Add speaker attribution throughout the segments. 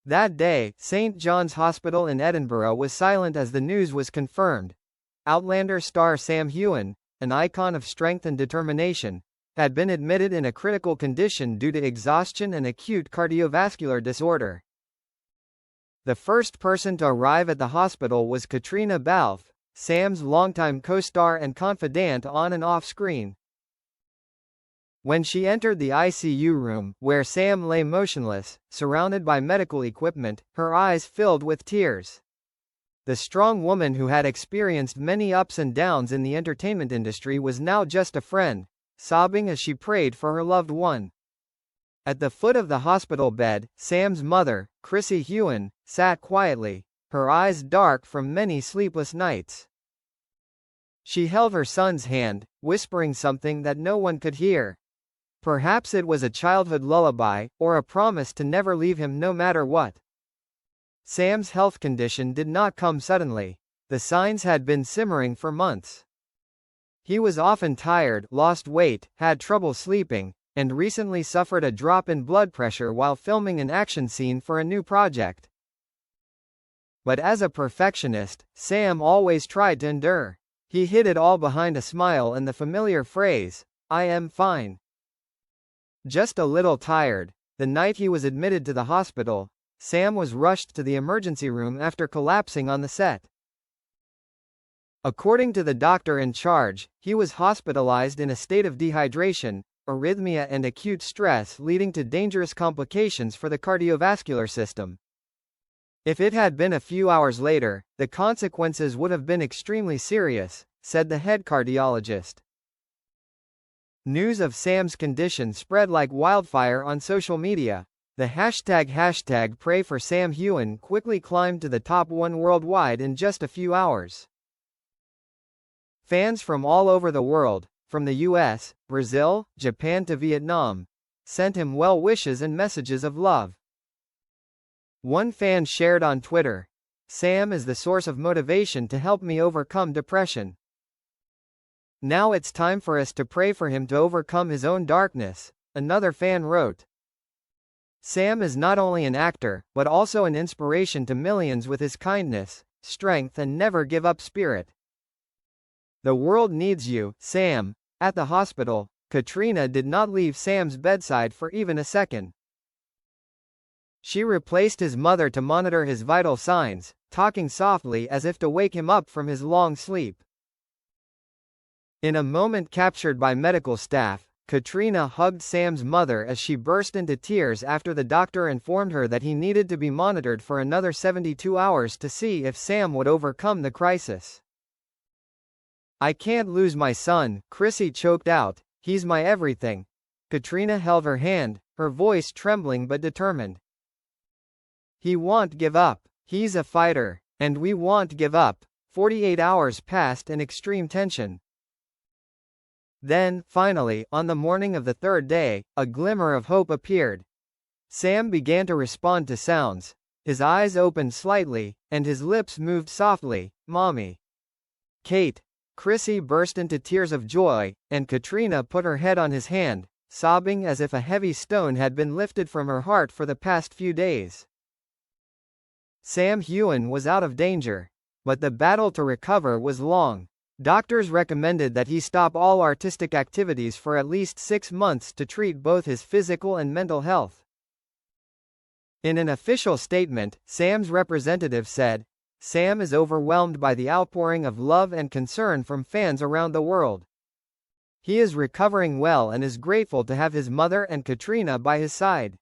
Speaker 1: That day, St. John's Hospital in Edinburgh was silent as the news was confirmed. Outlander star Sam Heughan, an icon of strength and determination, had been admitted in a critical condition due to exhaustion and acute cardiovascular disorder. The first person to arrive at the hospital was Caitriona Balfe, Sam's longtime co-star and confidant on and off screen. When she entered the ICU room, where Sam lay motionless, surrounded by medical equipment, her eyes filled with tears. The strong woman who had experienced many ups and downs in the entertainment industry was now just a friend, sobbing as she prayed for her loved one. At the foot of the hospital bed, Sam's mother, Chrissy Heughan, sat quietly, her eyes dark from many sleepless nights. She held her son's hand, whispering something that no one could hear. Perhaps it was a childhood lullaby, or a promise to never leave him no matter what. Sam's health condition did not come suddenly. The signs had been simmering for months. He was often tired, lost weight, had trouble sleeping, and recently suffered a drop in blood pressure while filming an action scene for a new project. But as a perfectionist, Sam always tried to endure. He hid it all behind a smile and the familiar phrase, "I am fine." Just a little tired. The night he was admitted to the hospital, Sam was rushed to the emergency room after collapsing on the set. According to the doctor in charge, he was hospitalized in a state of dehydration, arrhythmia and acute stress leading to dangerous complications for the cardiovascular system. If it had been a few hours later, the consequences would have been extremely serious, said the head cardiologist. News of Sam's condition spread like wildfire on social media. The hashtag Pray for Sam Heughan quickly climbed to the top 1 worldwide in just a few hours. Fans from all over the world, from the US, Brazil, Japan to Vietnam, sent him well wishes and messages of love. One fan shared on Twitter, "Sam is the source of motivation to help me overcome depression. Now it's time for us to pray for him to overcome his own darkness," another fan wrote. Sam is not only an actor, but also an inspiration to millions with his kindness, strength and never give up spirit. "The world needs you, Sam." At the hospital, Caitriona did not leave Sam's bedside for even a second. She replaced his mother to monitor his vital signs, talking softly as if to wake him up from his long sleep. In a moment captured by medical staff, Caitriona hugged Sam's mother as she burst into tears after the doctor informed her that he needed to be monitored for another 72 hours to see if Sam would overcome the crisis. "I can't lose my son," Chrissy choked out. "He's my everything." Caitriona held her hand, her voice trembling but determined. "He won't give up. He's a fighter. And we won't give up." 48 hours passed in extreme tension. Then, finally, on the morning of the third day, a glimmer of hope appeared. Sam began to respond to sounds. His eyes opened slightly, and his lips moved softly. "Mommy." "Kate." Chrissy burst into tears of joy, and Caitriona put her head on his hand, sobbing as if a heavy stone had been lifted from her heart for the past few days. Sam Heughan was out of danger. But the battle to recover was long. Doctors recommended that he stop all artistic activities for at least 6 months to treat both his physical and mental health. In an official statement, Sam's representative said, "Sam is overwhelmed by the outpouring of love and concern from fans around the world. He is recovering well and is grateful to have his mother and Caitriona by his side.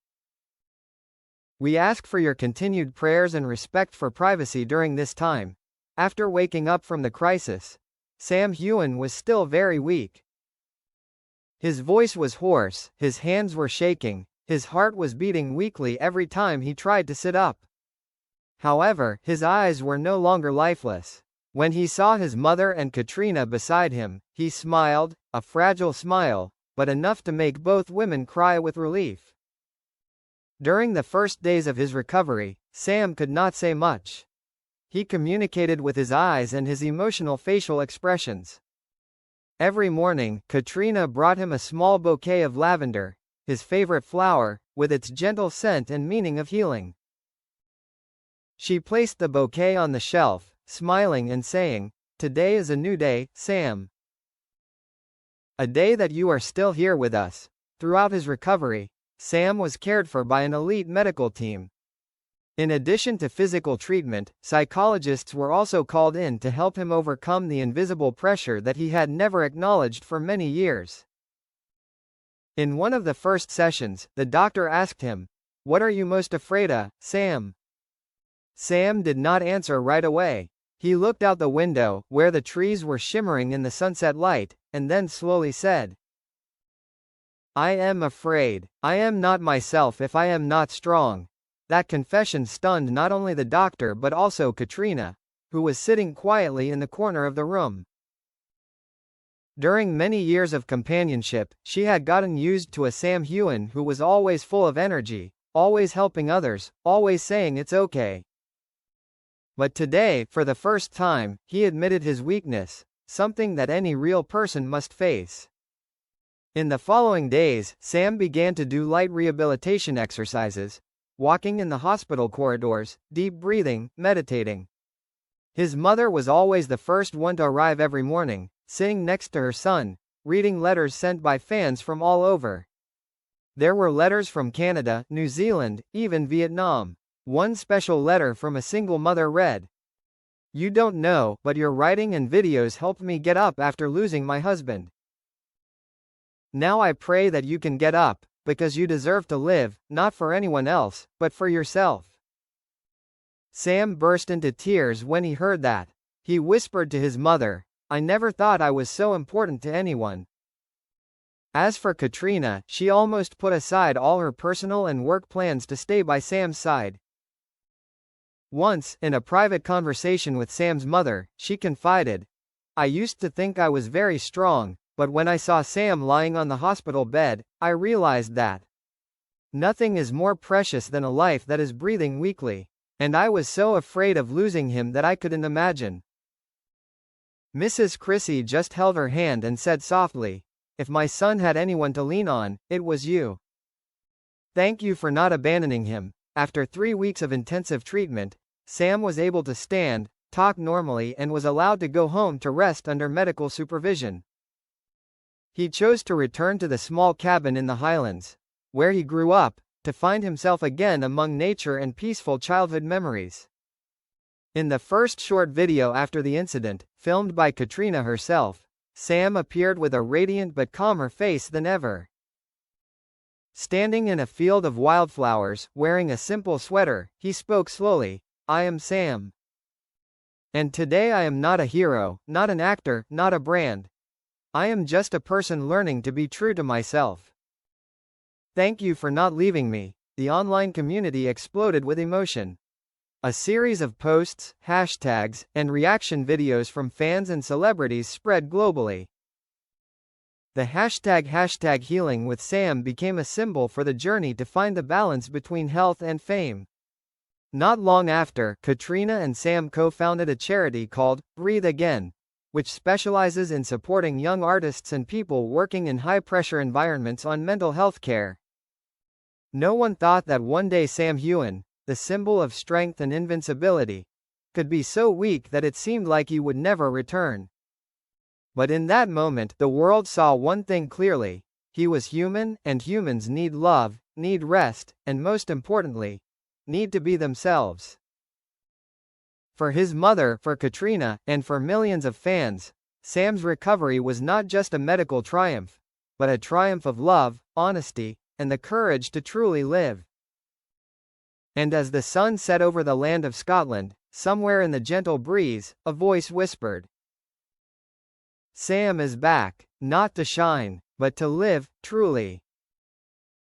Speaker 1: We ask for your continued prayers and respect for privacy during this time." After waking up from the crisis, Sam Heughan was still very weak. His voice was hoarse, his hands were shaking, his heart was beating weakly every time he tried to sit up. However, his eyes were no longer lifeless. When he saw his mother and Caitriona beside him, he smiled, a fragile smile, but enough to make both women cry with relief. During the first days of his recovery, Sam could not say much. He communicated with his eyes and his emotional facial expressions. Every morning, Caitriona brought him a small bouquet of lavender, his favorite flower, with its gentle scent and meaning of healing. She placed the bouquet on the shelf, smiling and saying, "Today is a new day, Sam. A day that you are still here with us." Throughout his recovery, Sam was cared for by an elite medical team. In addition to physical treatment, psychologists were also called in to help him overcome the invisible pressure that he had never acknowledged for many years. In one of the first sessions, the doctor asked him, "What are you most afraid of, Sam?" Sam did not answer right away. He looked out the window, where the trees were shimmering in the sunset light, and then slowly said, "I am afraid. I am not myself if I am not strong." That confession stunned not only the doctor but also Caitriona, who was sitting quietly in the corner of the room. During many years of companionship, she had gotten used to a Sam Heughan who was always full of energy, always helping others, always saying it's okay. But today, for the first time, he admitted his weakness, something that any real person must face. In the following days, Sam began to do light rehabilitation exercises, walking in the hospital corridors, deep breathing, meditating. His mother was always the first one to arrive every morning, sitting next to her son, reading letters sent by fans from all over. There were letters from Canada, New Zealand, even Vietnam. One special letter from a single mother read, "You don't know, but your writing and videos helped me get up after losing my husband. Now I pray that you can get up, because you deserve to live, not for anyone else, but for yourself." Sam burst into tears when he heard that. He whispered to his mother, "I never thought I was so important to anyone." As for Caitriona, she almost put aside all her personal and work plans to stay by Sam's side. Once, in a private conversation with Sam's mother, she confided, "I used to think I was very strong, but when I saw Sam lying on the hospital bed, I realized that nothing is more precious than a life that is breathing weakly. And I was so afraid of losing him that I couldn't imagine." Mrs. Chrissy just held her hand and said softly, "If my son had anyone to lean on, it was you. Thank you for not abandoning him." After 3 weeks of intensive treatment, Sam was able to stand, talk normally and was allowed to go home to rest under medical supervision. He chose to return to the small cabin in the Highlands, where he grew up, to find himself again among nature and peaceful childhood memories. In the first short video after the incident, filmed by Caitriona herself, Sam appeared with a radiant but calmer face than ever. Standing in a field of wildflowers, wearing a simple sweater, he spoke slowly, "I am Sam. And today I am not a hero, not an actor, not a brand. I am just a person learning to be true to myself. Thank you for not leaving me." The online community exploded with emotion. A series of posts, hashtags, and reaction videos from fans and celebrities spread globally. The hashtag healing with Sam became a symbol for the journey to find the balance between health and fame. Not long after, Caitriona and Sam co-founded a charity called Breathe Again, which specializes in supporting young artists and people working in high-pressure environments on mental health care. No one thought that one day Sam Heughan, the symbol of strength and invincibility, could be so weak that it seemed like he would never return. But in that moment, the world saw one thing clearly: he was human, and humans need love, need rest, and most importantly, need to be themselves. For his mother, for Caitriona, and for millions of fans, Sam's recovery was not just a medical triumph, but a triumph of love, honesty, and the courage to truly live. And as the sun set over the land of Scotland, somewhere in the gentle breeze, a voice whispered, "Sam is back, not to shine, but to live, truly."